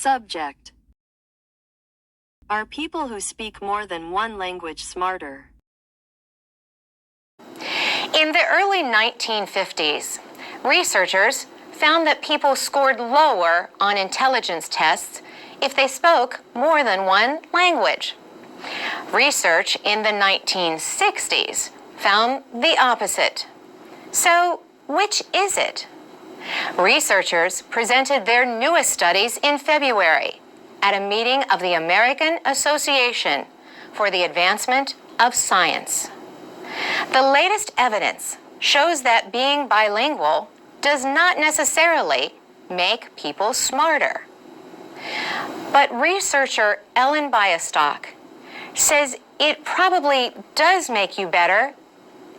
Subject. Are people who speak more than one language smarter? In the early 1950s, researchers found that people scored lower on intelligence tests if they spoke more than one language. Research in the 1960s found the opposite. So, which is it? Researchers presented their newest studies in February at a meeting of the American Association for the Advancement of Science. The latest evidence shows that being bilingual does not necessarily make people smarter. But researcher Ellen Biastock says it probably does make you better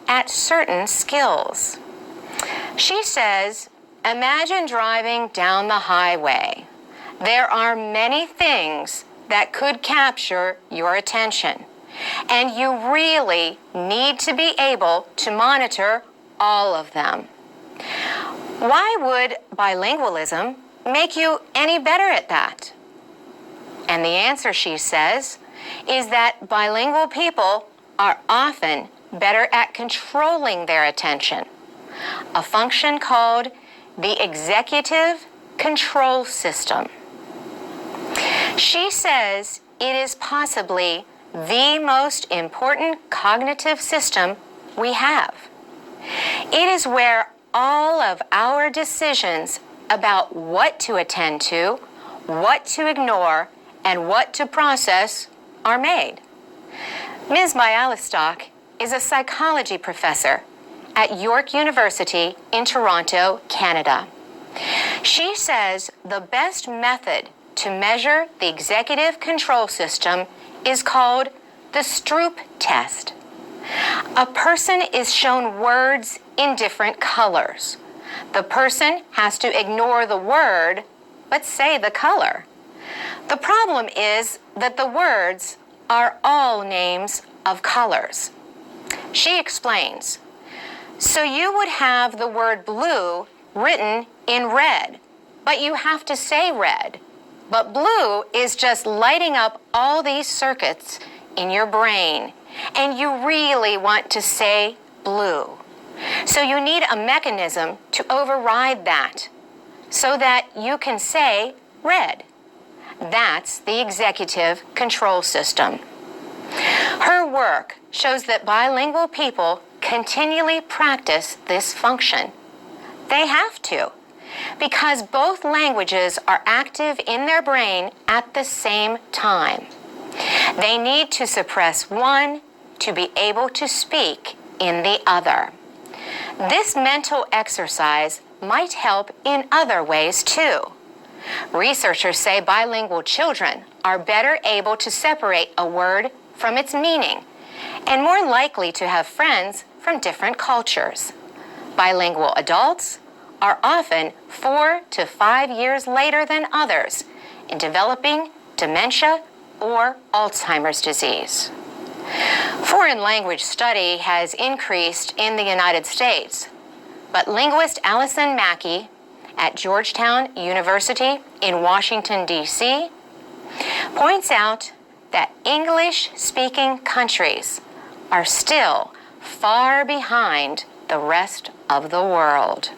at certain skills. She says, imagine driving down the highway. There are many things that could capture your attention, and you really need to be able to monitor all of them. Why would bilingualism make you any better at that? And the answer, she says, is that bilingual people are often better at controlling their attention, a function called the executive control system. She says it is possibly the most important cognitive system we have. It is where all of our decisions about what to attend to, what to ignore, and what to process are made. Ms. Bialystock is a psychology professor at York University in Toronto, Canada. She says the best method to measure the executive control system is called the Stroop test. A person is shown words in different colors. The person has to ignore the word, but say the color. The problem is that the words are all names of colors. She explains, so you would have the word blue written in red, but you have to say red. But blue is just lighting up all these circuits in your brain, and you really want to say blue. So you need a mechanism to override that so that you can say red. That's the executive control system. Her work shows that bilingual people continually practice this function. They have to, because both languages are active in their brain at the same time. They need to suppress one to be able to speak in the other. This mental exercise might help in other ways too. Researchers say bilingual children are better able to separate a word from its meaning and more likely to have friends from different cultures. Bilingual adults are often 4 to 5 years later than others in developing dementia or Alzheimer's disease. Foreign language study has increased in the United States, but linguist Allison Mackey at Georgetown University in Washington, D.C., points out that English-speaking countries are still far behind the rest of the world.